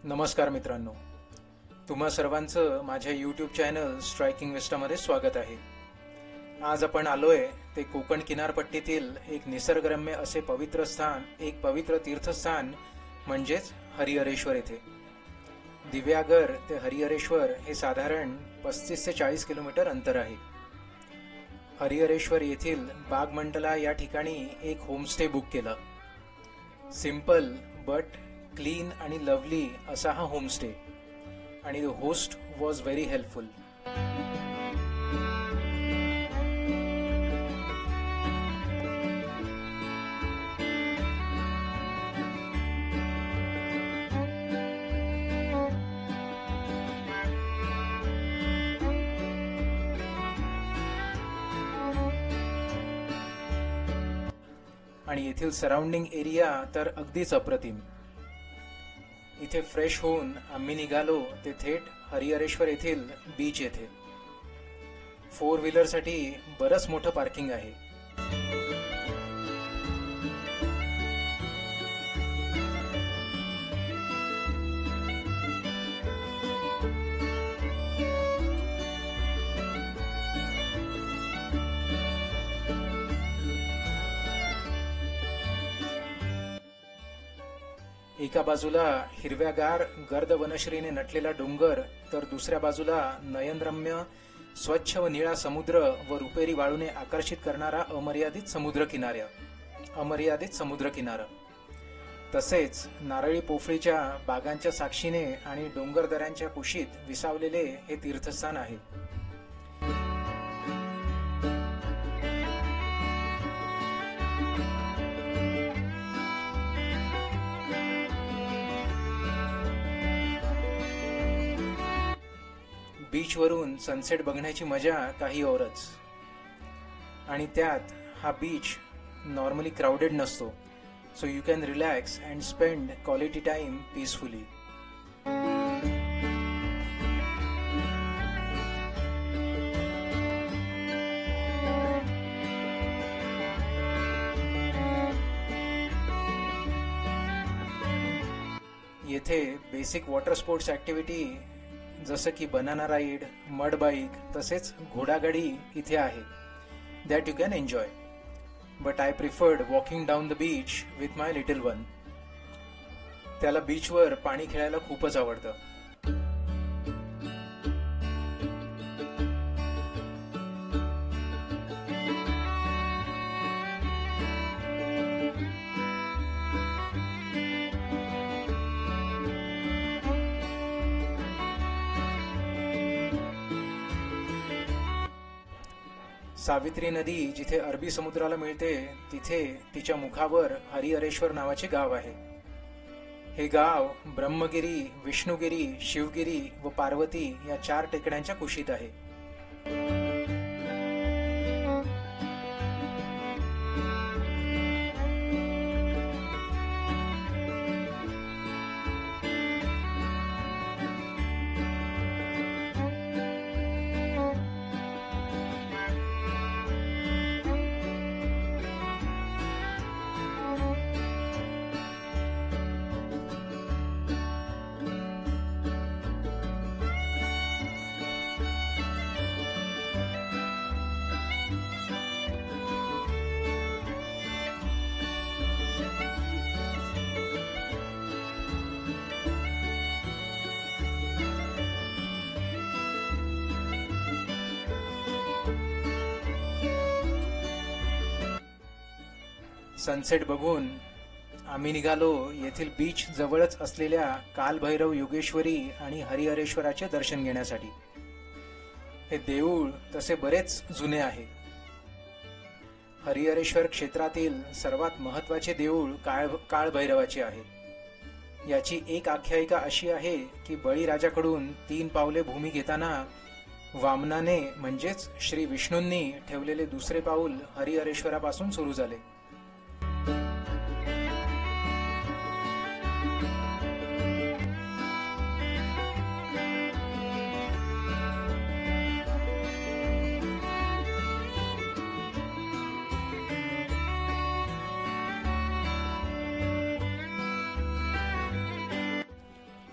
नमस्कार मित्रांनो, तुम्हा सर्वांचं माझ्या यूट्यूब चॅनल स्ट्रायकिंग विस्टामध्ये स्वागत आहे. आज आपण आलोय ते कोकण किनारपट्टीतील एक निसर्गरम्य असे पवित्र स्थान, एक पवित्र तीर्थस्थान म्हणजेच हरिहरेश्वर येथे. दिव्यागर ते हरिहरेश्वर हे साधारण 35 ते 40 किलोमीटर अंतर आहे. हरिहरेश्वर येथील बागमंडला या ठिकाणी एक होमस्टे बुक केला. सिंपल बट क्लीन आणि लवली असा हा होमस्टे, आणि the host was very helpful. आणि येथील सराउंडिंग एरिया तर अगदीच अप्रतिम. इथे फ्रेश होऊन आम्ही निघालो ते थेट हरिहरेश्वर येथील बीच येथे. 4 व्हीलरसाठी बरंच मोठं पार्किंग आहे. एका बाजूला हिरव्यागार गर्द वनश्रीने नटलेला डोंगर, तर दुसऱ्या बाजूला नयनरम्य स्वच्छ व निळा समुद्र व रुपेरी वाळूने आकर्षित करणारा अमर्यादित समुद्र किनारा. तसेच नारळी पोफळीच्या बागांच्या साक्षीने आणि डोंगरदऱ्यांच्या कुशीत विसावलेले हे तीर्थस्थान आहे. बीचवरून सनसेट बघण्याची मजा काही औरच. आणि त्यात हा बीच नॉर्मली क्राउडेड नसतो, so you can relax and spend quality time peacefully. येथे बेसिक वॉटर स्पोर्ट्स ॲक्टिव्हिटी जसं की बनाना राईड, मड बाईक तसेच घोडागाडी इथे आहे, that you can enjoy. But I preferred walking down the beach with my little one. त्याला बीचवर पाणी खेळायला खूपच आवडतं. सावित्री नदी जिथे अरबी समुद्राला मिळते, तिथे तिच्या मुखावर हरिहरेश्वर नावाचे गाव आहे. हे गाव ब्रह्मगिरी, विष्णुगिरी, शिवगिरी व पार्वती या 4 टेकड्यांच्या कुशीत आहे. सनसेट बघून आम्ही निघालो येथील बीच जवळच असलेल्या कालभैरव योगेश्वरी आणि हरिहरेश्वराचे दर्शन घेण्यासाठी. हे देऊळ तसे बरेच जुने आहे. हरिहरेश्वर क्षेत्रातील सर्वात महत्त्वाचे देऊळ काळभैरवाचे आहे. याची एक आख्यायिका अशी आहे की बळीराजाकडून 3 पावले भूमी घेताना वामनाने म्हणजेच श्री विष्णूंनी ठेवलेले दुसरे पाऊल हरिहरेश्वरापासून सुरू झाले.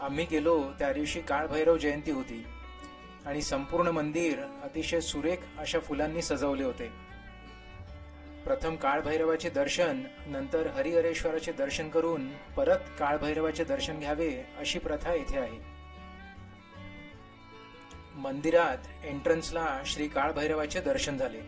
आम्ही गेलो त्या दिवशी काळभैरव जयंती होती आणि संपूर्ण मंदिर अतिशय सुरेख अशा फुलांनी सजवले होते. प्रथम काळभैरवाचे दर्शन, नंतर हरिहरेश्वराचे दर्शन करून परत काळभैरवाचे दर्शन घ्यावे अशी प्रथा येथे आहे. मंदिरात एंट्रन्सला श्री काळभैरवाचे दर्शन झाले.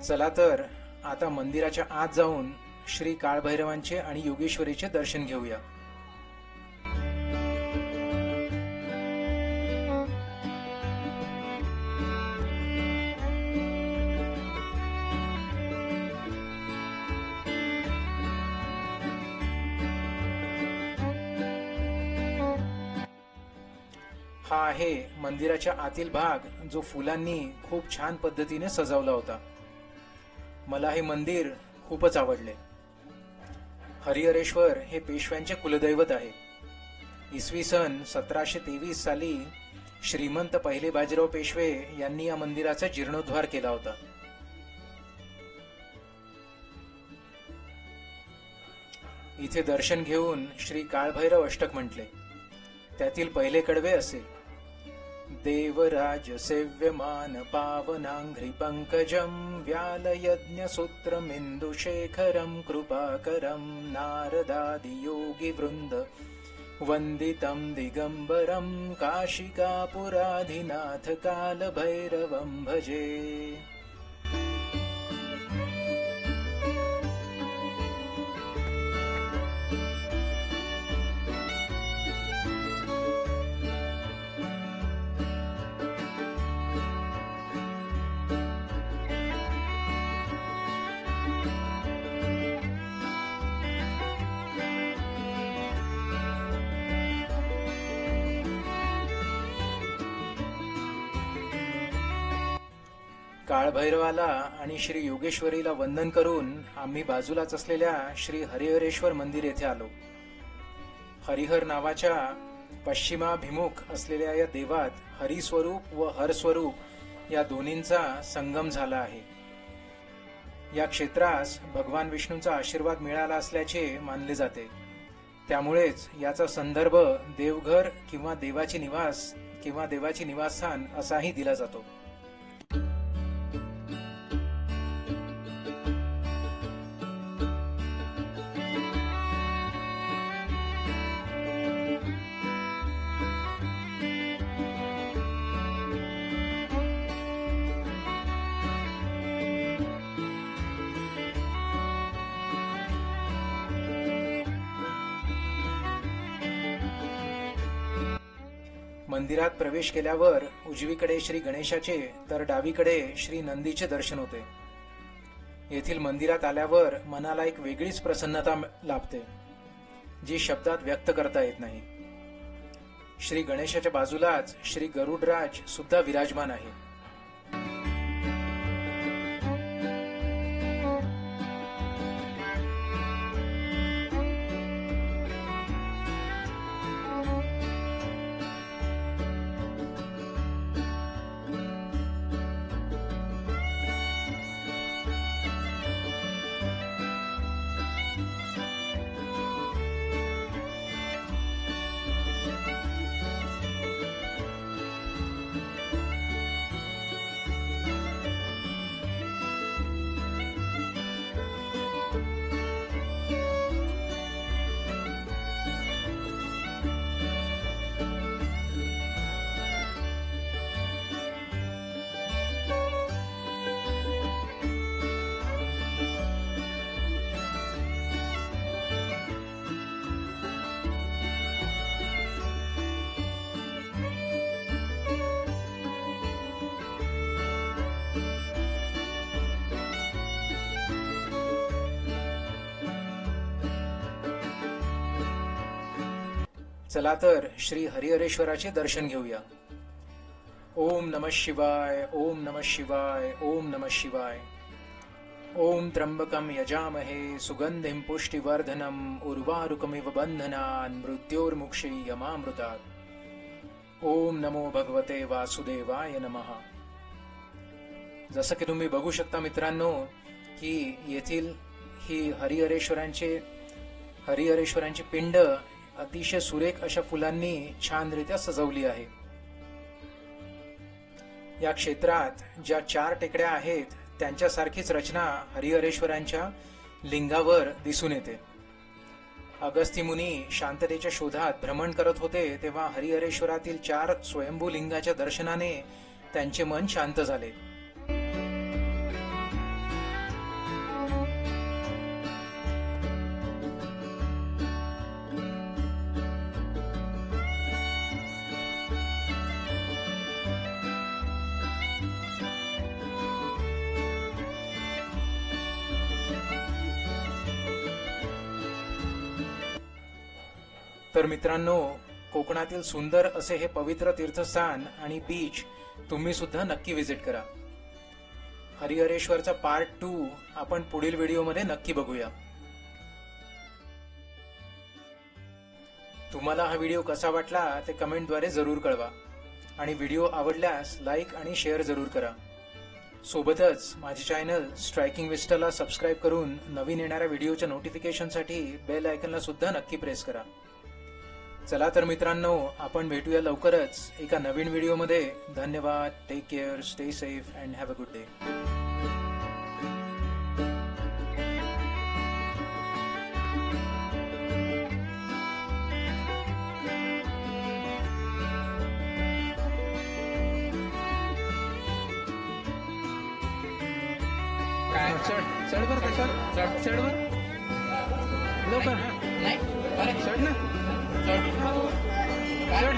चला तर आता मंदिराच्या आत जाऊन श्री काळभैरवांचे आणि योगेश्वरीचे दर्शन घेऊया. हा आहे मंदिराच्या आतील भाग, जो फुलांनी खूप छान पद्धतीने सजवला होता. मला हे मंदिर खूपच आवडले. हरिहरेश्वर हे पेशव्यांचे कुलदैवत आहे. इसवी सन 1723 साली श्रीमंत पहिले बाजीराव पेशवे यांनी या मंदिराचा जीर्णोद्धार केला होता. इथे दर्शन घेऊन श्री काळभैरव अष्टक म्हटले. त्यातील पहिले कडवे असे: देवराज सेव्यमान पावनांघ्रि पंकजं व्यालयज्ञ सूत्रमिन्दुशेखरं कृपाकरं नारदादि योगी वृंद वंदितं दिगंबरं काशिकापुराधिनाथ कालभैरवं भजे. काळभैरवाला आणि श्री योगेश्वरीला वंदन करून आम्ही बाजूलाच असलेल्या श्री हरिहरेश्वर मंदिर येथे आलो. हरिहर नावाच्या पश्चिमाभिमुख असलेल्या या देवात हरिस्वरूप व हरस्वरूप या दोन्हींचा संगम झाला आहे. या क्षेत्रास भगवान विष्णूंचा आशीर्वाद मिळाला असल्याचे मानले जाते. त्यामुळेच याचा संदर्भ देवघर किंवा देवाची निवासस्थान असाही दिला जातो. मंदिरात प्रवेश केल्यावर उजवीकडे श्री गणेशाचे तर डावीकडे श्री नंदीचे दर्शन होते. येथील मंदिरात आल्यावर मनाला एक वेगळीच प्रसन्नता लाभते, जी शब्दात व्यक्त करता येत नाही. श्री गणेशाच्या बाजूलाच श्री गरुडराज सुद्धा विराजमान आहे. चला तर श्री हरिहरेश्वराचे दर्शन घेऊया. ओम नमः शिवाय, ओम नमः शिवाय, ओम नमः शिवाय. ओम त्र्यंबकं यजामहे सुगंधिं पुष्टिवर्धनम् उर्वारुकमिव बन्धनान् मृत्योर्मुक्षीयमामृतात्. ओम नमो भगवते वासुदेवाय नमः. जसं की तुम्ही बघू शकता मित्रांनो की येथील ही हरिहरेश्वरांची पिंड अतिशय सुरेख अशा फुलांनी छानरित्या सजवली आहे. या क्षेत्रात ज्या 4 टेकड्या आहेत त्यांच्यासारखीच रचना हरिहरेश्वरांच्या लिंगावर दिसून येते. अगस्ती मुनी शांततेच्या शोधात भ्रमण करत होते तेव्हा हरिहरेश्वरातील 4 स्वयंभू लिंगाच्या दर्शनाने त्यांचे मन शांत झाले. तर मित्रांनो, कोकणातील सुंदर असे हे पवित्र तीर्थस्थान आणि बीच तुम्ही सुद्धा नक्की विजिट करा. हरिहरेश्वरचा पार्ट 2 आपण पुढील व्हिडिओमध्ये नक्की बघूया. तुम्हाला हा व्हिडिओ कसा वाटला ते कमेंटद्वारे जरूर कळवा आणि व्हिडिओ आवडल्यास लाईक आणि शेअर जरूर करा. सोबतच माझे चॅनल स्ट्रायकिंग विस्टाला सबस्क्राईब करून नवीन येणाऱ्या व्हिडिओच्या नोटिफिकेशनसाठी बेल आयकॉनला सुद्धा नक्की प्रेस करा. चला तर मित्रांनो, आपण भेटूया लवकरच एका नवीन व्हिडिओमध्ये. धन्यवाद. Take care, stay safe and have a good day. चढ बर का, चढ बर लवकर. नाही चढ ना, चढ.